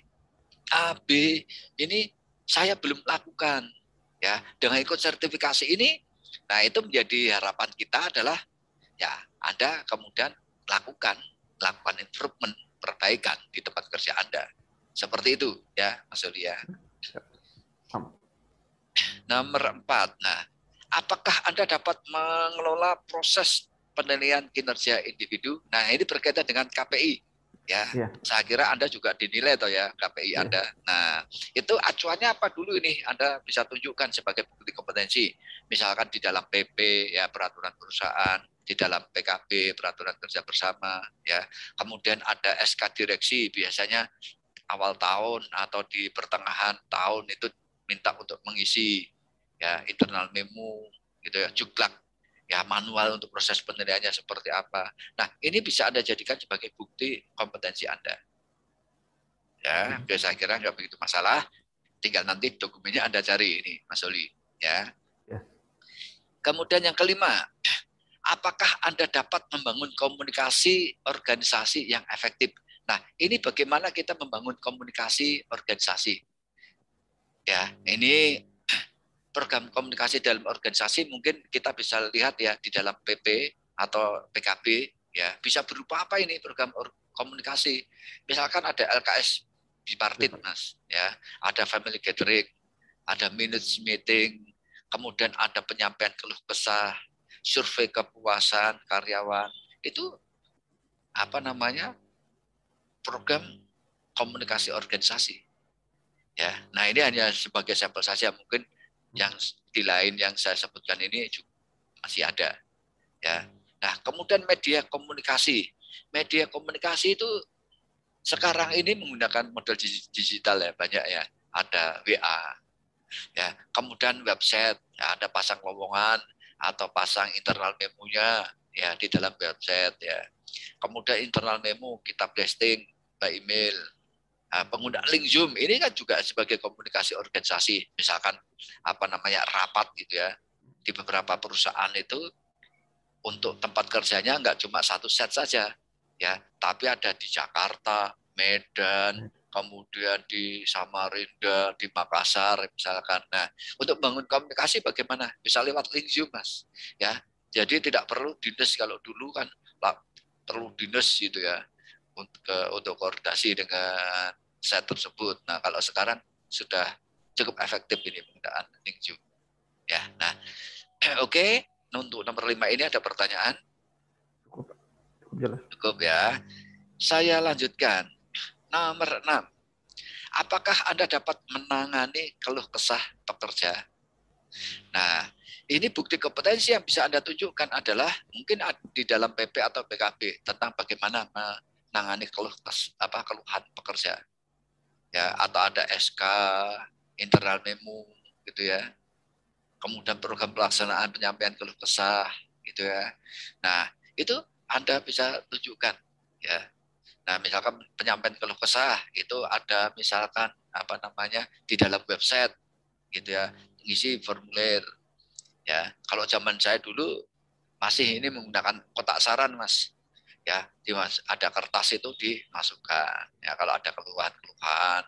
A, B ini saya belum lakukan. Ya, dengan ikut sertifikasi ini, nah itu menjadi harapan kita adalah ya Anda kemudian lakukan improvement, perbaikan di tempat kerja Anda. Seperti itu ya, Mas Yuli ya. Nomor 4. Nah, apakah Anda dapat mengelola proses penilaian kinerja individu? Nah, ini berkaitan dengan KPI. Ya, saya kira Anda juga dinilai toh ya KPI Anda. Nah, itu acuannya apa dulu ini? Anda bisa tunjukkan sebagai bukti kompetensi. Misalkan di dalam PP ya peraturan perusahaan, di dalam PKB peraturan kerja bersama ya. Kemudian ada SK direksi biasanya awal tahun atau di pertengahan tahun itu minta untuk mengisi ya internal memo gitu ya, juklak ya, manual untuk proses penilaiannya seperti apa. Nah, ini bisa Anda jadikan sebagai bukti kompetensi Anda. Ya, saya kira nggak begitu masalah. Tinggal nanti dokumennya Anda cari ini, Mas Oli. Ya. Kemudian yang kelima, apakah Anda dapat membangun komunikasi organisasi yang efektif? Nah, ini bagaimana kita membangun komunikasi organisasi? Ya, ini program komunikasi dalam organisasi mungkin kita bisa lihat ya di dalam PP atau PKB ya, bisa berupa apa ini program komunikasi. Misalkan ada LKS bipartit, Mas, ya, ada family gathering, ada minutes meeting, kemudian ada penyampaian keluh kesah, survei kepuasan karyawan. Itu apa namanya? Program komunikasi organisasi. Ya. Nah, ini hanya sebagai sampel saja, mungkin yang di lain yang saya sebutkan ini juga masih ada. Ya. Nah, kemudian media komunikasi. Media komunikasi itu sekarang ini menggunakan model digital ya, banyak ya. Ada WA, ya. Kemudian website, ya, ada pasang lowongan atau pasang internal memo-nya ya di dalam website ya. Kemudian internal memo kita blasting by email. Penggunaan link Zoom ini kan juga sebagai komunikasi organisasi, misalkan apa namanya rapat gitu ya di beberapa perusahaan itu untuk tempat kerjanya nggak cuma satu set saja ya, tapi ada di Jakarta, Medan, kemudian di Samarinda, di Makassar misalkan. Nah, untuk bangun komunikasi bagaimana? Bisa lewat link Zoom, Mas. Ya, jadi tidak perlu dinas, kalau dulu kan perlu dinas gitu ya. untuk koordinasi dengan set tersebut. Nah, kalau sekarang sudah cukup efektif ini penggunaan Lingju. Ya, nah, oke. Untuk nomor 5 ini ada pertanyaan? Cukup jelas. Cukup ya. Saya lanjutkan. Nomor 6. Apakah Anda dapat menangani keluh kesah pekerja? Nah, ini bukti kompetensi yang bisa Anda tunjukkan adalah mungkin di dalam PP atau PKB tentang bagaimana menangani keluhan pekerja. Ya, atau ada SK, internal memo gitu ya. Kemudian program pelaksanaan penyampaian keluh kesah gitu ya. Nah, itu Anda bisa tunjukkan ya. Nah, misalkan penyampaian keluh kesah itu ada misalkan di dalam website gitu ya, ngisi formulir ya. Kalau zaman saya dulu masih ini menggunakan kotak saran, Mas. Ya, ada kertas itu dimasukkan. Ya, kalau ada keluhan-keluhan,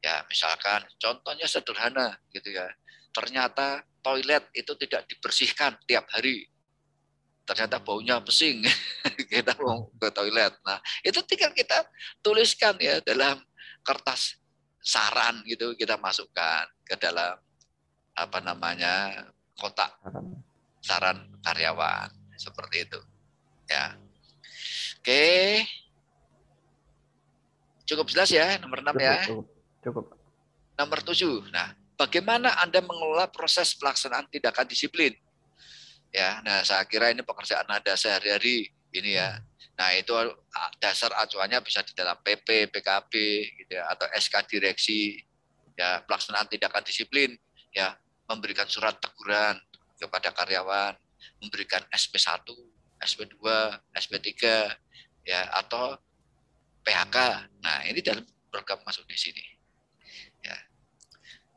ya misalkan contohnya sederhana gitu ya. Ternyata toilet itu tidak dibersihkan tiap hari. Ternyata baunya pesing. Kita mau ke toilet. Nah, itu tinggal kita tuliskan ya dalam kertas saran gitu, kita masukkan ke dalam kotak saran karyawan seperti itu ya. Oke, cukup jelas ya nomor 6 ya. Cukup. Nomor 7. Nah, bagaimana Anda mengelola proses pelaksanaan tindakan disiplin? Ya, nah saya kira ini pekerjaan Anda sehari-hari ini ya. Nah, itu dasar acuannya bisa di dalam PP, PKB gitu ya, atau SK direksi ya, pelaksanaan tindakan disiplin ya, memberikan surat teguran kepada karyawan, memberikan SP1, SP2, SP3 ya, atau PHK. Nah, ini dalam program masuk di sini. Ya.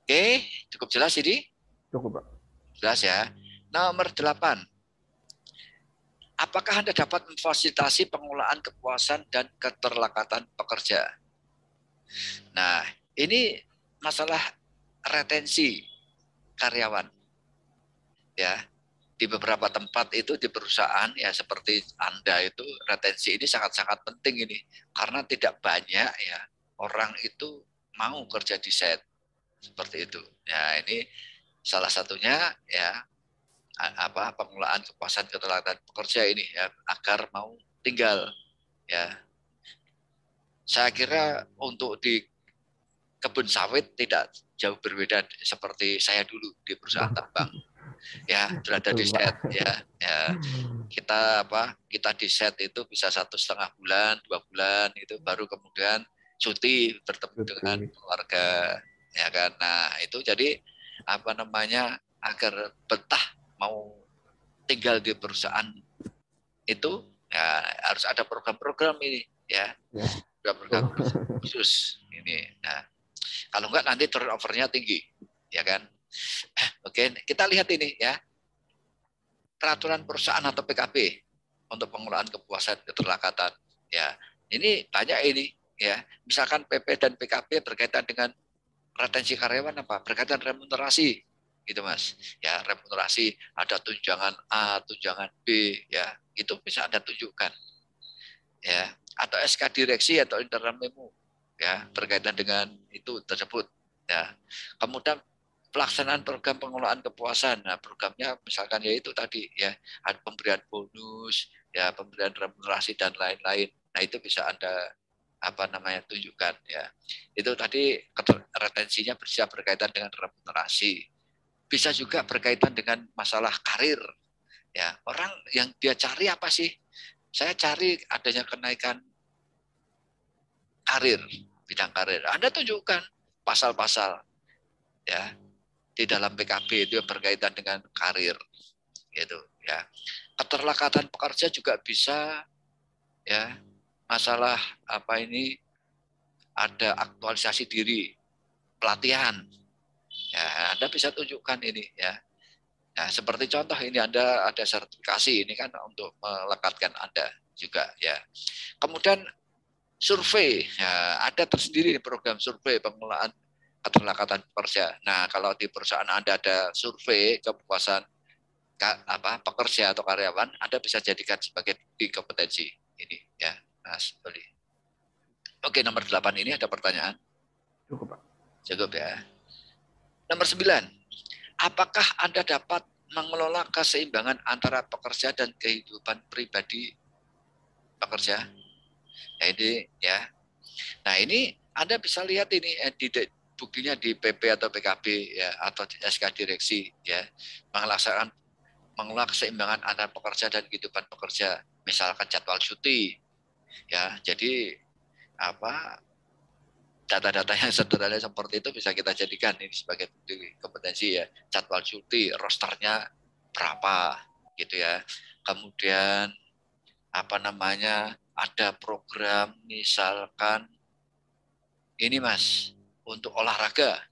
Oke, cukup jelas ini? Cukup, Pak. Jelas ya. Nomor 8. Apakah Anda dapat memfasilitasi pengelolaan kepuasan dan keterlekatan pekerja? Nah, ini masalah retensi karyawan. Ya, di beberapa tempat itu di perusahaan ya seperti Anda itu retensi ini sangat-sangat penting ini karena tidak banyak ya orang itu mau kerja di set seperti itu. Ya, ini salah satunya ya pengelolaan kepuasan keterlekatan pekerja ini ya agar mau tinggal ya. Saya kira untuk di kebun sawit tidak jauh berbeda seperti saya dulu di perusahaan tambang. Ya, berada di set ya kita di set itu bisa 1,5 bulan 2 bulan itu baru kemudian cuti bertemu dengan keluarga ya kan. Nah, itu jadi agar betah mau tinggal di perusahaan itu ya harus ada program-program ini ya, program khusus ini. Nah, kalau enggak nanti turnover-nya tinggi ya kan. Oke, kita lihat ini ya. Peraturan perusahaan atau PKB untuk pengelolaan kepuasan keterlekatan. Ya, ini banyak ini ya. Misalkan PP dan PKB berkaitan dengan retensi karyawan berkaitan remunerasi gitu Mas. Ya, remunerasi ada tunjangan A, tunjangan B ya. Itu bisa Anda tunjukkan. Ya, atau SK direksi atau internal memo ya berkaitan dengan itu tersebut ya. Kemudian pelaksanaan program pengelolaan kepuasan. Nah, programnya misalkan yaitu tadi ya, ada pemberian bonus, ya, pemberian remunerasi dan lain-lain. Nah, itu bisa Anda tunjukkan ya. Itu tadi retensinya bisa berkaitan dengan remunerasi. Bisa juga berkaitan dengan masalah karir. Ya, orang yang dia cari apa sih? Saya cari adanya kenaikan karir, bidang karir. Anda tunjukkan pasal-pasal ya di dalam PKB itu yang berkaitan dengan karir gitu ya. Keterlekatan pekerja juga bisa ya, masalah ada aktualisasi diri, pelatihan ya, Anda bisa tunjukkan ini ya. Nah, seperti contoh ini ada sertifikasi ini kan untuk melekatkan Anda juga ya. Kemudian survei ya, ada tersendiri program survei pengelolaan keterlekatan pekerja. Nah, kalau di perusahaan Anda ada survei kepuasan pekerja atau karyawan, Anda bisa jadikan sebagai bukti kompetensi ini ya, Mas Oli. Oke, nomor 8 ini ada pertanyaan. Cukup, Pak. Cukup ya. Nomor 9. Apakah Anda dapat mengelola keseimbangan antara pekerja dan kehidupan pribadi pekerja? Nah, ini ya. Nah, ini Anda bisa lihat ini di buktinya di PP atau PKB ya atau di SK direksi ya. Mengelola keseimbangan antara pekerja dan kehidupan pekerja. Misalkan jadwal cuti ya. Jadi apa data-data yang sederhana seperti itu bisa kita jadikan ini sebagai bukti kompetensi ya. Jadwal cuti, rosternya berapa gitu ya. Kemudian apa namanya ada program misalkan ini Mas untuk olahraga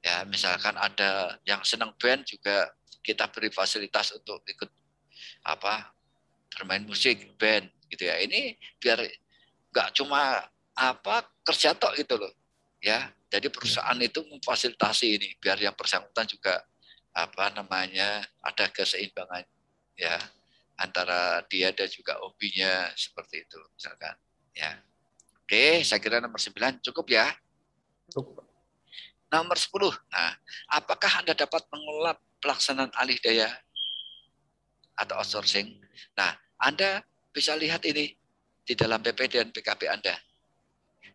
ya, misalkan ada yang senang band juga kita beri fasilitas untuk ikut apa bermain musik band gitu ya. Ini biar nggak cuma apa kerja tok gitu loh ya. Jadi perusahaan itu memfasilitasi ini biar yang bersangkutan juga apa namanya ada keseimbangan ya antara dia dan juga hobinya seperti itu misalkan ya. Oke, saya kira nomor 9 cukup ya. Cukup, Pak. Nomor 10. Nah, apakah Anda dapat mengelola pelaksanaan alih daya atau outsourcing? Nah, Anda bisa lihat ini di dalam PP dan PKB Anda.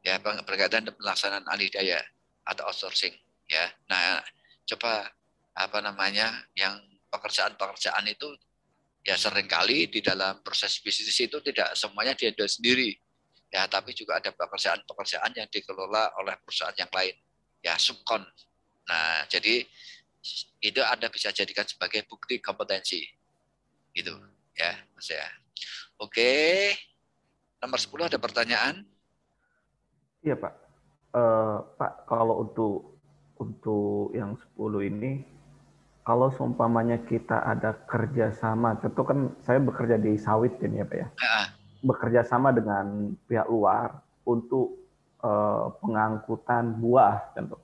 Ya, berkaitan dengan pelaksanaan alih daya atau outsourcing ya. Nah, coba apa namanya yang pekerjaan-pekerjaan itu ya seringkali di dalam proses bisnis itu tidak semuanya dihandle sendiri. Ya, tapi juga ada pekerjaan-pekerjaan yang dikelola oleh perusahaan yang lain. Ya, subkon. Nah, jadi itu Anda bisa jadikan sebagai bukti kompetensi. Gitu, ya, Mas ya. Oke. Nomor 10 ada pertanyaan? Iya, Pak. Pak, kalau untuk yang 10 ini, kalau seumpamanya kita ada kerjasama, tentu kan saya bekerja di sawit ini ya Pak ya, Nah, bekerja sama dengan pihak luar untuk pengangkutan buah, tentu.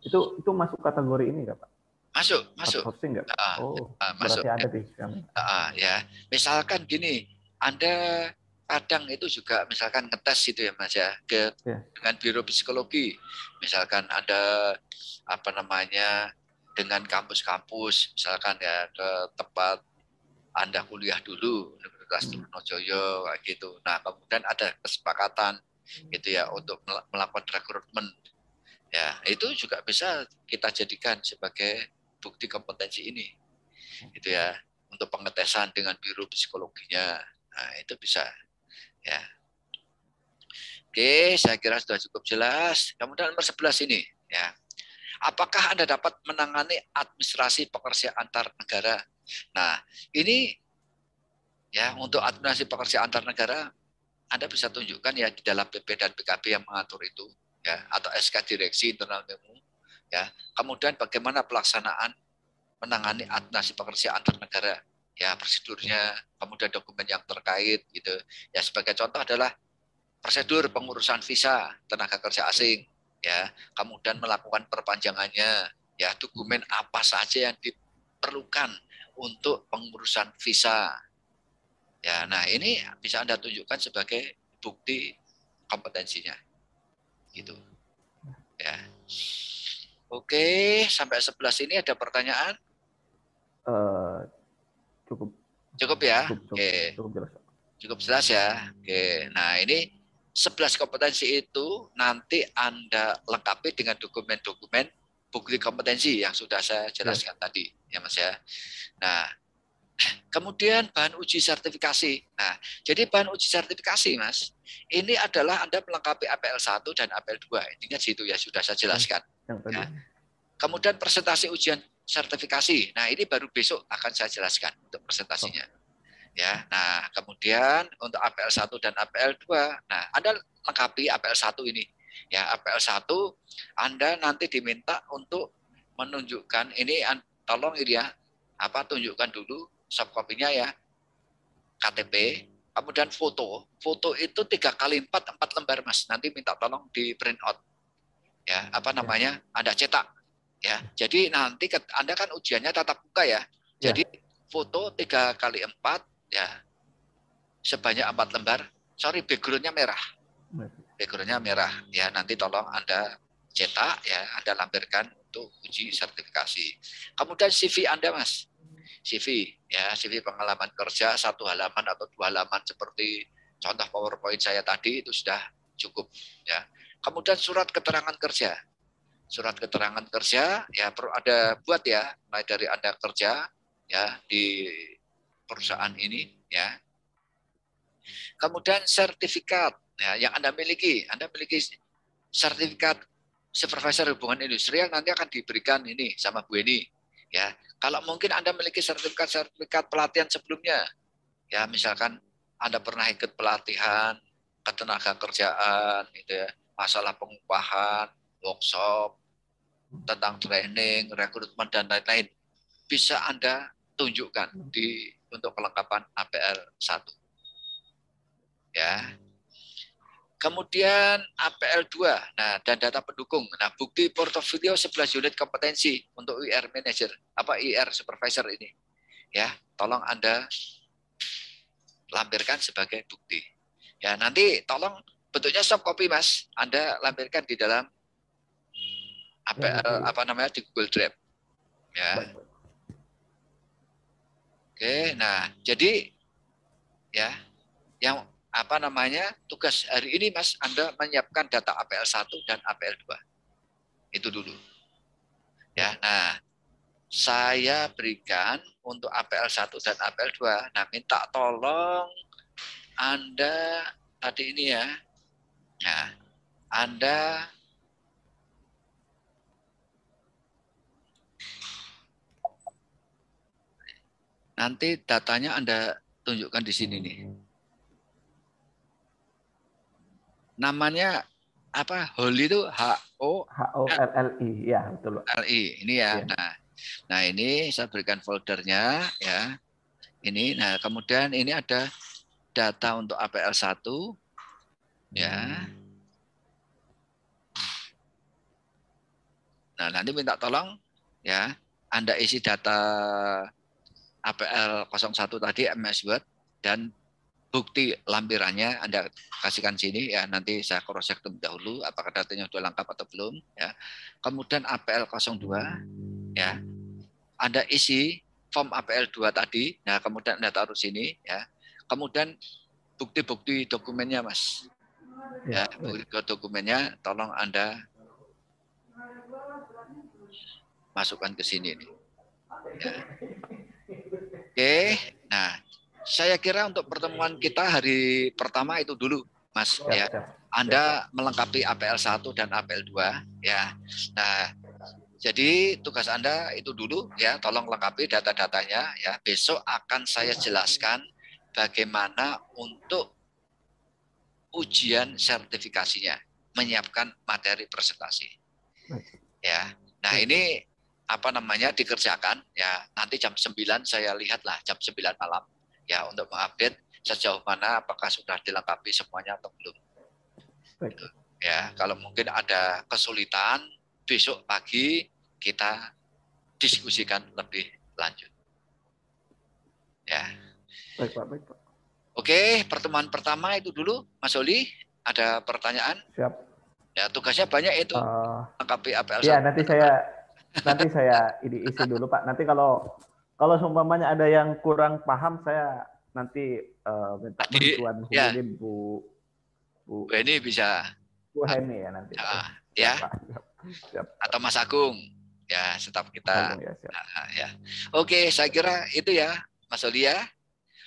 Itu masuk kategori ini nggak Pak? masuk, masuk. Outsourcing nggak Pak? Oh, Masuk. berarti ada di kami. Ya, misalkan gini, Anda kadang itu juga misalkan ngetes itu ya Mas ya Ya. dengan biro psikologi, misalkan ada apa namanya dengan kampus-kampus, misalkan ya ke tempat Anda kuliah dulu Universitas Trunojoyo kayak gitu. Nah kemudian ada kesepakatan gitu ya untuk melakukan rekrutmen, ya itu juga bisa kita jadikan sebagai bukti kompetensi ini, gitu ya untuk pengetesan dengan biro psikologinya. Nah, itu bisa ya. Oke, saya kira sudah cukup jelas. Kemudian nomor 11 ini ya. Apakah Anda dapat menangani administrasi pekerja antar negara? Nah, ini ya untuk administrasi pekerja antar negara Anda bisa tunjukkan ya di dalam PP dan PKB yang mengatur itu ya atau SK direksi internal memo ya. Kemudian bagaimana pelaksanaan menangani administrasi pekerja antar negara ya prosedurnya, kemudian dokumen yang terkait gitu. Ya sebagai contoh adalah prosedur pengurusan visa tenaga kerja asing ya, kemudian melakukan perpanjangannya ya, dokumen apa saja yang diperlukan untuk pengurusan visa. Ya, nah ini bisa Anda tunjukkan sebagai bukti kompetensinya. Gitu. Ya. Oke, sampai 11 ini ada pertanyaan? Cukup. Cukup ya? Cukup Oke. jelas. Cukup jelas ya. Oke. Nah, ini 11 kompetensi itu nanti Anda lengkapi dengan dokumen-dokumen bukti kompetensi yang sudah saya jelaskan tadi, ya Mas ya. Nah, kemudian bahan uji sertifikasi. Nah, jadi bahan uji sertifikasi, Mas, ini adalah Anda melengkapi APL 1 dan APL 2. Intinya situ ya, sudah saya jelaskan. Yang tadi. Ya. Kemudian presentasi ujian sertifikasi. Nah, ini baru besok akan saya jelaskan untuk presentasinya. Ya. Nah, kemudian untuk APL 1 dan APL 2, nah, Anda lengkapi APL 1 ini. Ya, APL 1 Anda nanti diminta untuk menunjukkan ini, tolong ini ya, tunjukkan dulu soft copy-nya ya, KTP, kemudian foto. Foto itu 3x4 4 lembar Mas. Nanti minta tolong di print out. Ya, Anda cetak. Ya. Jadi nanti Anda kan ujiannya tatap muka ya. Jadi foto 3x4 ya. Sebanyak 4 lembar. Sorry, background-nya merah. backgroundnya merah ya. Nanti tolong Anda cetak ya, Anda lampirkan untuk uji sertifikasi. Kemudian CV Anda, Mas. CV ya, CV pengalaman kerja 1 halaman atau 2 halaman seperti contoh PowerPoint saya tadi itu sudah cukup ya. Kemudian surat keterangan kerja. Surat keterangan kerja ya perlu ada buat ya, mulai dari Anda kerja ya di perusahaan ini ya. Kemudian sertifikat ya, yang Anda miliki sertifikat supervisor hubungan industrial nanti akan diberikan ini sama Bu Eni ya. Kalau mungkin Anda memiliki sertifikat pelatihan sebelumnya ya, misalkan Anda pernah ikut pelatihan ketenaga kerjaan gitu ya, masalah pengupahan, workshop tentang training, rekrutmen dan lain-lain, bisa Anda tunjukkan untuk kelengkapan APL 1 ya. Kemudian APL 2, nah dan data pendukung. Nah, bukti portofolio 11 unit kompetensi untuk IR manager, IR supervisor ini. Ya, tolong Anda lampirkan sebagai bukti. Ya, nanti tolong bentuknya soft copy, Mas. Anda lampirkan di dalam APL di Google Drive. Ya. Oke, nah, jadi ya yang tugas hari ini, Mas, Anda menyiapkan data APL 1 dan APL 2. Itu dulu. Ya, nah, saya berikan untuk APL 1 dan APL 2. Nah, minta tolong Anda tadi ini ya. Nah, Anda nanti datanya Anda tunjukkan di sini nih. Namanya apa? Holly itu HOLLI, ya betul. LI ini ya. Ya. Nah ini saya berikan foldernya ya. Ini, nah kemudian ini ada data untuk APL 1 ya. Nah nanti minta tolong ya, Anda isi data APL 01 tadi MS Word dan bukti lampirannya Anda kasihkan sini ya, nanti saya cross check terlebih dahulu apakah datanya sudah lengkap atau belum ya. Kemudian APL 02 ya. Anda isi form APL 2 tadi. Nah, kemudian Anda taruh sini ya. Kemudian bukti-bukti dokumennya, Mas. Ya, bukti dokumennya tolong Anda masukkan ke sini nih. Ya. Oke. Nah, saya kira untuk pertemuan kita hari pertama itu dulu, Mas. Ya. Anda melengkapi APL 1 dan APL 2 ya. Nah, jadi tugas Anda itu dulu ya, tolong lengkapi data-datanya ya. Besok akan saya jelaskan bagaimana untuk ujian sertifikasinya, menyiapkan materi presentasi. Ya. Nah, ini dikerjakan ya. Nanti jam 9 saya lihatlah jam 9 malam ya untuk mengupdate sejauh mana apakah sudah dilengkapi semuanya atau belum. Gitu. Ya, kalau mungkin ada kesulitan besok pagi kita diskusikan lebih lanjut. Ya. Baik Pak. Oke, pertemuan pertama itu dulu, Mas Oli. Ada pertanyaan? Siap. Ya, tugasnya banyak itu. Lengkapi APL. Iya, nanti saya isi dulu Pak. Nanti kalau seumpamanya ada yang kurang paham, saya nanti minta bantuan hubungin ya. Bu Heni bisa. Bu Heni ya nanti. Ya. Siap. Atau Mas Agung. Ya, staf kita. Ya. Oke, saya kira itu ya, Mas Oli ya.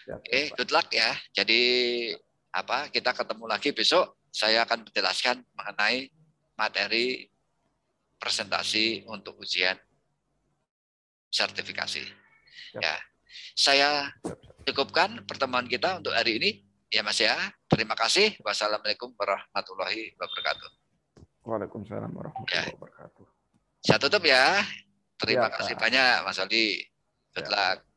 Oke, good luck ya. Jadi kita ketemu lagi besok. Saya akan menjelaskan mengenai materi presentasi untuk ujian sertifikasi. Ya, saya cukupkan pertemuan kita untuk hari ini ya Mas ya. Terima kasih. Wassalamualaikum warahmatullahi wabarakatuh. Waalaikumsalam warahmatullahi wabarakatuh. Saya tutup ya. Terima kasih banyak Mas Aldi. Good luck.